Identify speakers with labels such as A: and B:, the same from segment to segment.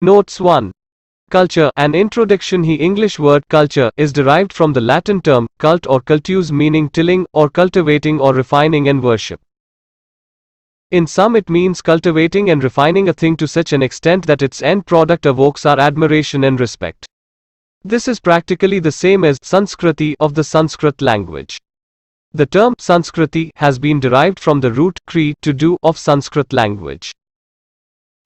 A: Notes 1. Culture, an introduction. The English word culture is derived from the Latin term cult or cultus, meaning tilling or cultivating or refining and worship. In sum, it means cultivating and refining a thing to such an extent that its end product evokes our admiration and respect. This is practically the same as Sanskriti of the Sanskrit language. The term Sanskriti has been derived from the root kri, to do, of Sanskrit language.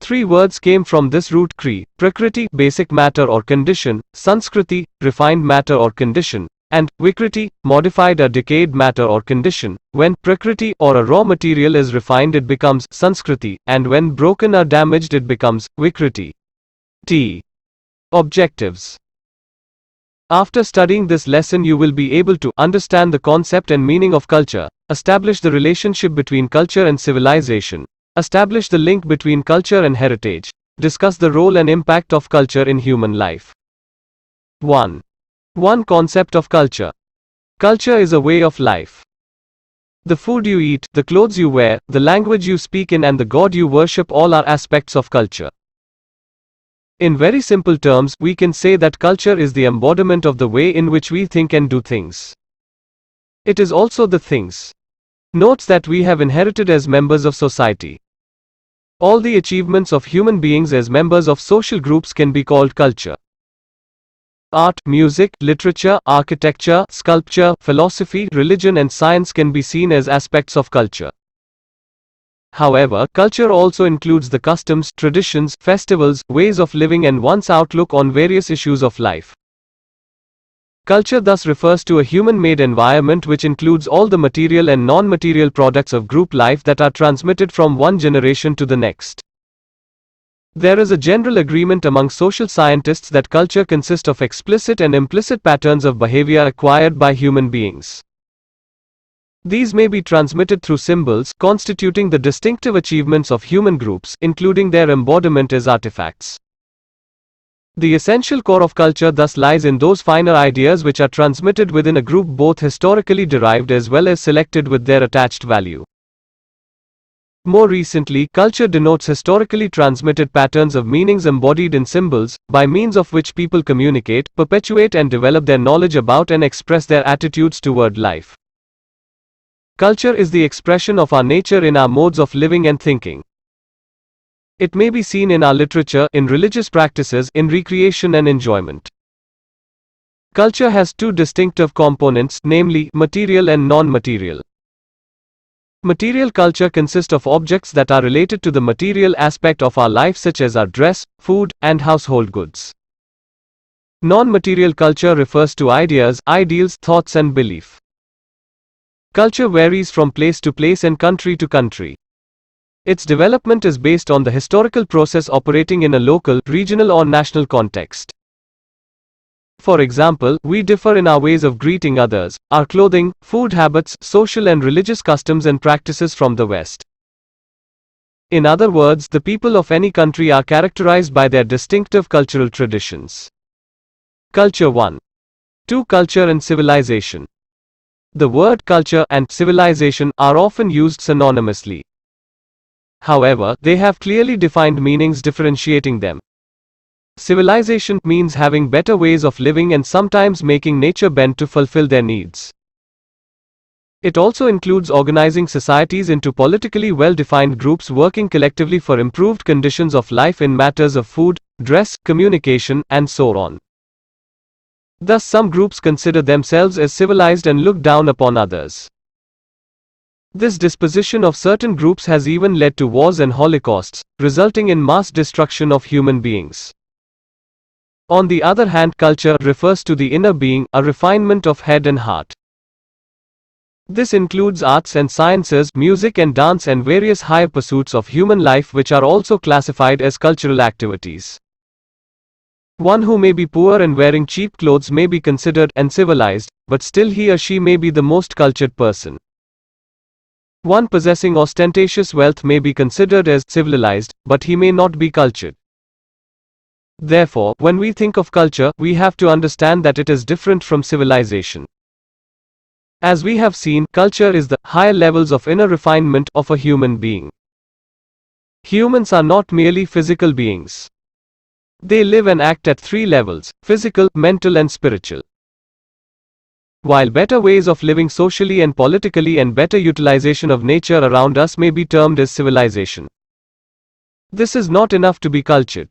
A: Three words came from this root kri: prakriti, basic matter or condition; sanskriti, refined matter or condition; and vikriti, modified or decayed matter or condition. When prakriti or a raw material is refined, it becomes sanskriti, and when broken or damaged, it becomes vikriti. Objectives. After studying this lesson, you will be able to understand the concept and meaning of culture, establish the relationship between culture and civilization, establish the link between culture and heritage, discuss the role and impact of culture in human life. 1. Concept of culture. Culture is a way of life. The food you eat, the clothes you wear, the language you speak in, and the God you worship all are aspects of culture. In very simple terms, we can say that culture is the embodiment of the way in which we think and do things. It is also the things, notes that we have inherited as members of society. All the achievements of human beings as members of social groups can be called culture. Art, music, literature, architecture, sculpture, philosophy, religion, and science can be seen as aspects of culture. However, culture also includes the customs, traditions, festivals, ways of living, and one's outlook on various issues of life. Culture thus refers to a human-made environment which includes all the material and non-material products of group life that are transmitted from one generation to the next. There is a general agreement among social scientists that culture consists of explicit and implicit patterns of behavior acquired by human beings. These may be transmitted through symbols, constituting the distinctive achievements of human groups, including their embodiment as artifacts. The essential core of culture thus lies in those finer ideas which are transmitted within a group, both historically derived as well as selected with their attached value. More recently, culture denotes historically transmitted patterns of meanings embodied in symbols, by means of which people communicate, perpetuate, and develop their knowledge about and express their attitudes toward life. Culture is the expression of our nature in our modes of living and thinking. It may be seen in our literature, in religious practices, in recreation and enjoyment. Culture has two distinctive components, namely, material and non-material. Material culture consists of objects that are related to the material aspect of our life, such as our dress, food, and household goods. Non-material culture refers to ideas, ideals, thoughts, and belief. Culture varies from place to place and country to country. Its development is based on the historical process operating in a local, regional, or national context. For example, we differ in our ways of greeting others, our clothing, food habits, social and religious customs and practices from the West. In other words, the people of any country are characterized by their distinctive cultural traditions. Culture 1. 2. Culture and civilization. The word culture and civilization are often used synonymously. However, they have clearly defined meanings differentiating them. Civilization means having better ways of living and sometimes making nature bend to fulfill their needs. It also includes organizing societies into politically well-defined groups working collectively for improved conditions of life in matters of food, dress, communication, and so on. Thus, some groups consider themselves as civilized and look down upon others. This disposition of certain groups has even led to wars and holocausts, resulting in mass destruction of human beings. On the other hand, culture refers to the inner being, a refinement of head and heart. This includes arts and sciences, music and dance, and various higher pursuits of human life which are also classified as cultural activities. One who may be poor and wearing cheap clothes may be considered uncivilized, but still he or she may be the most cultured person. One possessing ostentatious wealth may be considered as civilized, but he may not be cultured. Therefore, when we think of culture, we have to understand that it is different from civilization. As we have seen, culture is the higher levels of inner refinement of a human being. Humans are not merely physical beings. They live and act at three levels: physical, mental, and spiritual. While better ways of living socially and politically and better utilization of nature around us may be termed as civilization, this is not enough to be cultured.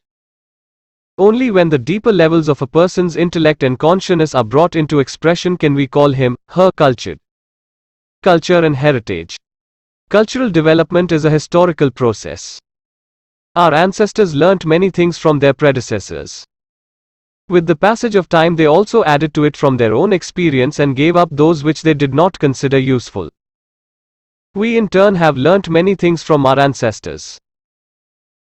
A: Only when the deeper levels of a person's intellect and consciousness are brought into expression can we call him, her, cultured. Culture and heritage. Cultural development is a historical process. Our ancestors learnt many things from their predecessors. With the passage of time, they also added to it from their own experience and gave up those which they did not consider useful. We in turn have learnt many things from our ancestors.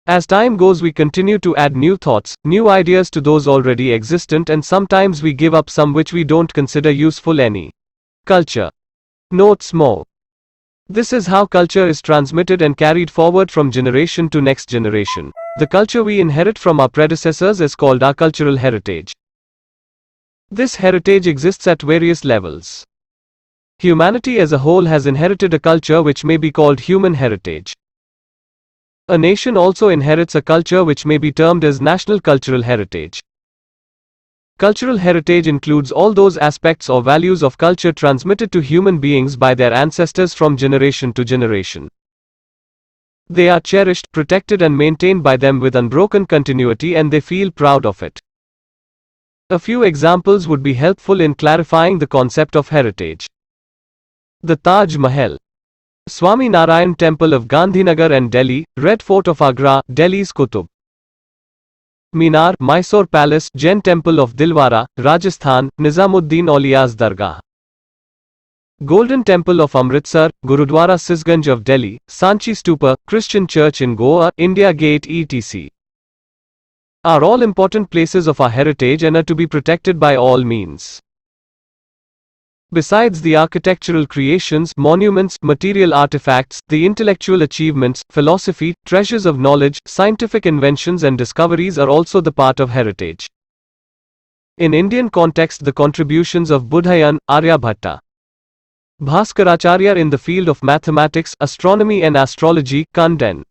A: As time goes, we continue to add new thoughts, new ideas to those already existent, and sometimes we give up some which we don't consider useful any. Culture. Notes more. This is how culture is transmitted and carried forward from generation to next generation. The culture we inherit from our predecessors is called our cultural heritage. This heritage exists at various levels. Humanity as a whole has inherited a culture which may be called human heritage. A nation also inherits a culture which may be termed as national cultural heritage. Cultural heritage includes all those aspects or values of culture transmitted to human beings by their ancestors from generation to generation. They are cherished, protected, and maintained by them with unbroken continuity, and they feel proud of it. A few examples would be helpful in clarifying the concept of heritage. The Taj Mahal, Swami Narayan Temple of Gandhinagar and Delhi, Red Fort of Agra, Delhi's Qutub Minar, Mysore Palace, Jain Temple of Dilwara, Rajasthan, Nizamuddin Auliya's Dargah. Golden Temple of Amritsar, Gurudwara Sisganj of Delhi, Sanchi Stupa, Christian Church in Goa, India Gate etc. are all important places of our heritage and are to be protected by all means. Besides the architectural creations, monuments, material artifacts, the intellectual achievements, philosophy, treasures of knowledge, scientific inventions and discoveries are also the part of heritage. In Indian context, the contributions of Buddhayan, Aryabhatta, Bhaskaracharya in the field of mathematics, astronomy and astrology, Kandan,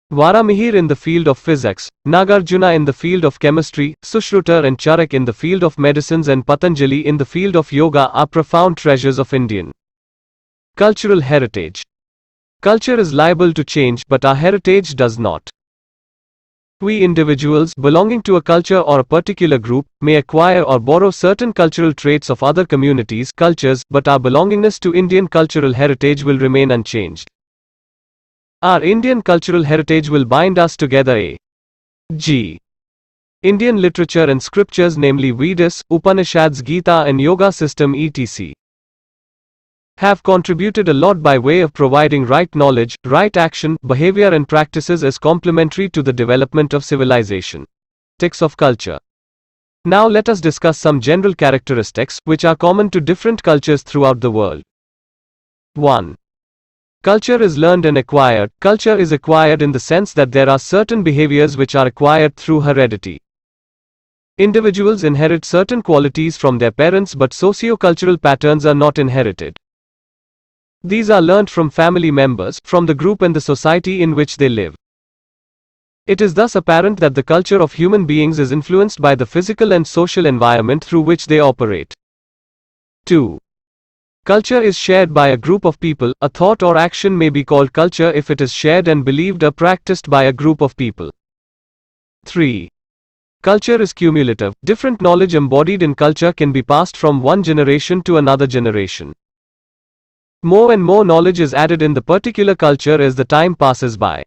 A: Varamihir in the field of physics, Nagarjuna in the field of chemistry, Sushrutar and Charak in the field of medicines, and Patanjali in the field of yoga are profound treasures of Indian cultural heritage. Culture is liable to change, but our heritage does not. We individuals, belonging to a culture or a particular group, may acquire or borrow certain cultural traits of other communities' cultures, but our belongingness to Indian cultural heritage will remain unchanged. Our Indian cultural heritage will bind us together. A.G. Indian literature and scriptures, namely Vedas, Upanishads, Gita and Yoga system etc. have contributed a lot by way of providing right knowledge, right action, behavior and practices as complementary to the development of civilization. Characteristics of culture. Now let us discuss some general characteristics which are common to different cultures throughout the world. 1. Culture is learned and acquired. Culture is acquired in the sense that there are certain behaviors which are acquired through heredity. Individuals inherit certain qualities from their parents, but socio-cultural patterns are not inherited. These are learnt from family members, from the group and the society in which they live. It is thus apparent that the culture of human beings is influenced by the physical and social environment through which they operate. 2. Culture is shared by a group of people. A thought or action may be called culture if it is shared and believed or practiced by a group of people. 3. Culture is cumulative. Different knowledge embodied in culture can be passed from one generation to another generation. More and more knowledge is added in the particular culture as the time passes by.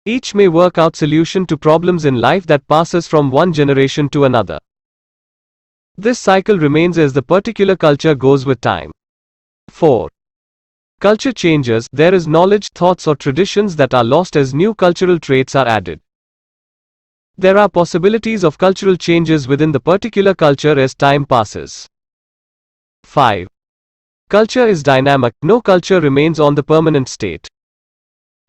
A: Each may work out solution to problems in life that passes from one generation to another. This cycle remains as the particular culture goes with time. 4. Culture changes. There is knowledge, thoughts or traditions that are lost as new cultural traits are added. There are possibilities of cultural changes within the particular culture as time passes. 5. Culture is dynamic. No culture remains on the permanent state.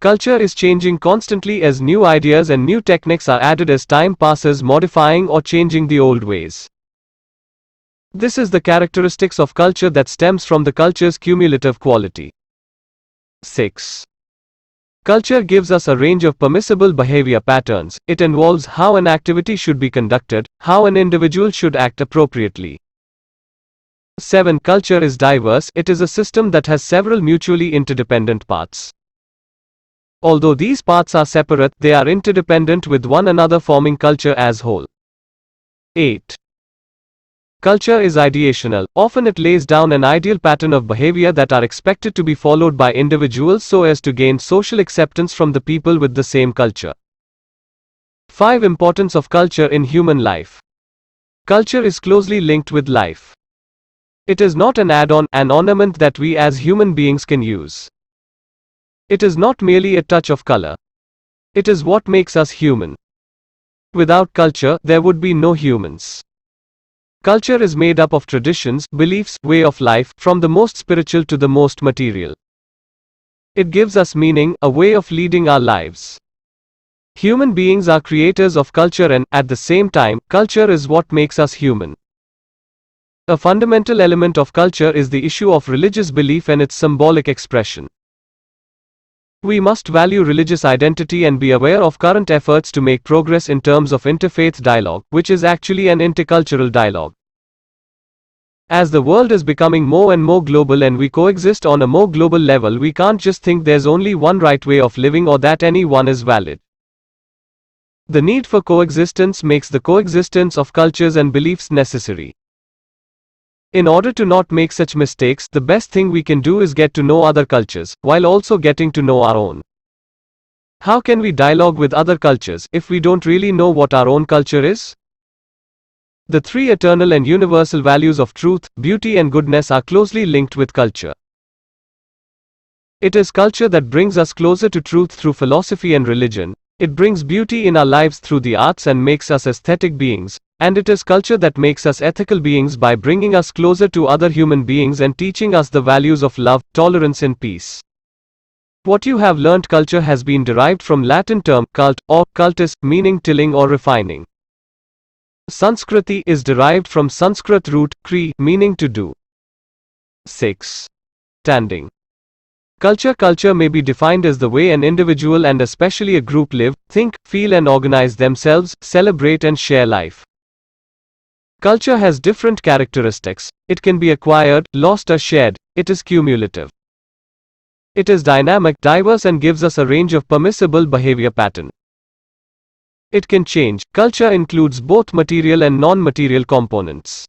A: Culture is changing constantly as new ideas and new techniques are added as time passes, modifying or changing the old ways. This is the characteristics of culture that stems from the culture's cumulative quality. 6. Culture gives us a range of permissible behavior patterns. It involves how an activity should be conducted, how an individual should act appropriately. 7. Culture is diverse. It is a system that has several mutually interdependent parts. Although these parts are separate, they are interdependent with one another, forming culture as whole. 8. Culture is ideational. Often it lays down an ideal pattern of behavior that are expected to be followed by individuals so as to gain social acceptance from the people with the same culture. 5. Importance of culture in human life. Culture is closely linked with life. It is not an add-on, an ornament that we as human beings can use. It is not merely a touch of color. It is what makes us human. Without culture, there would be no humans. Culture is made up of traditions, beliefs, way of life, from the most spiritual to the most material. It gives us meaning, a way of leading our lives. Human beings are creators of culture and, at the same time, culture is what makes us human. A fundamental element of culture is the issue of religious belief and its symbolic expression. We must value religious identity and be aware of current efforts to make progress in terms of interfaith dialogue, which is actually an intercultural dialogue. As the world is becoming more and more global and we coexist on a more global level, we can't just think there's only one right way of living or that any one is valid. The need for coexistence makes the coexistence of cultures and beliefs necessary. In order to not make such mistakes, the best thing we can do is get to know other cultures, while also getting to know our own. How can we dialogue with other cultures if we don't really know what our own culture is? The three eternal and universal values of truth, beauty and goodness are closely linked with culture. It is culture that brings us closer to truth through philosophy and religion. It brings beauty in our lives through the arts and makes us aesthetic beings. And it is culture that makes us ethical beings by bringing us closer to other human beings and teaching us the values of love, tolerance and peace. What you have learnt. Culture has been derived from Latin term cult or cultus, meaning tilling or refining. Sanskriti is derived from Sanskrit root kri, meaning to do. 6. Standing. Culture may be defined as the way an individual and especially a group live, think, feel and organize themselves, celebrate and share life. Culture has different characteristics. It can be acquired, lost or shared. It is cumulative. It is dynamic, diverse and gives us a range of permissible behavior pattern. It can change. Culture includes both material and non-material components.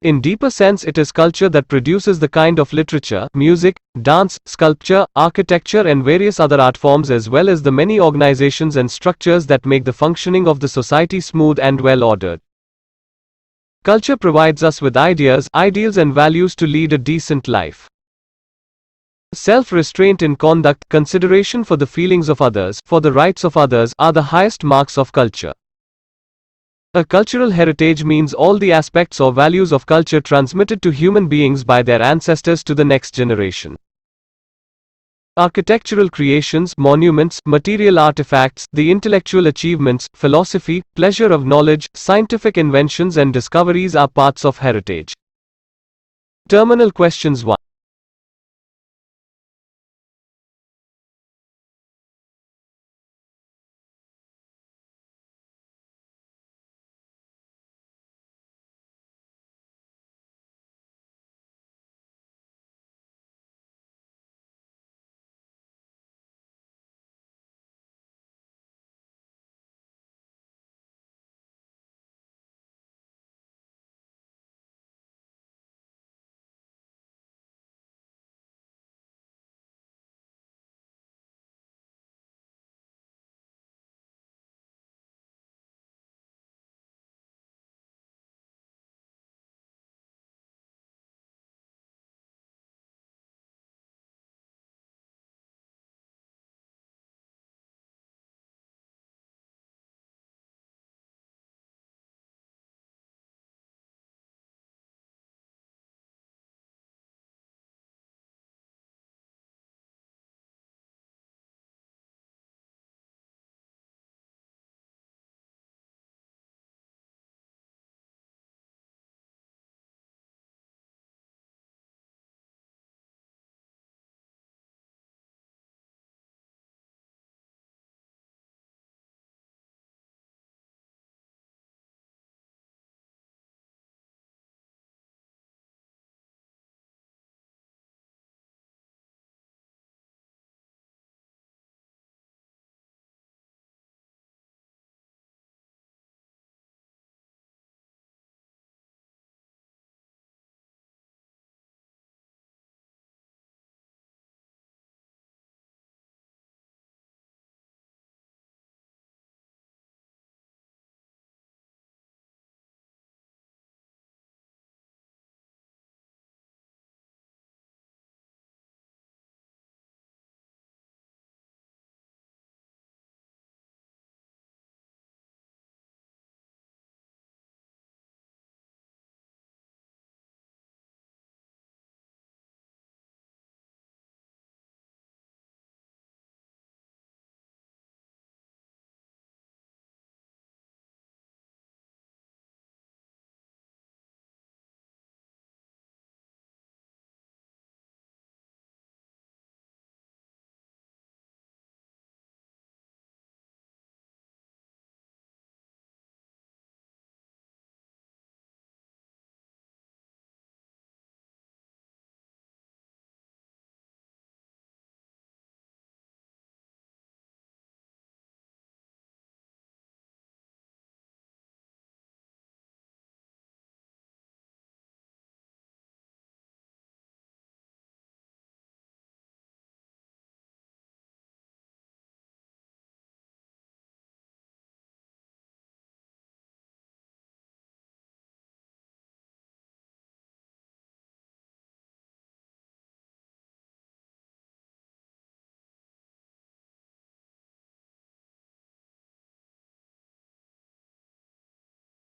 A: In deeper sense, it is culture that produces the kind of literature, music, dance, sculpture, architecture and various other art forms, as well as the many organizations and structures that make the functioning of the society smooth and well ordered. Culture provides us with ideas, ideals and values to lead a decent life. Self-restraint in conduct, consideration for the feelings of others, for the rights of others, are the highest marks of culture. A cultural heritage means all the aspects or values of culture transmitted to human beings by their ancestors to the next generation. Architectural creations, monuments, material artifacts, the intellectual achievements, philosophy, pleasure of knowledge, scientific inventions and discoveries are parts of heritage. Terminal questions 1.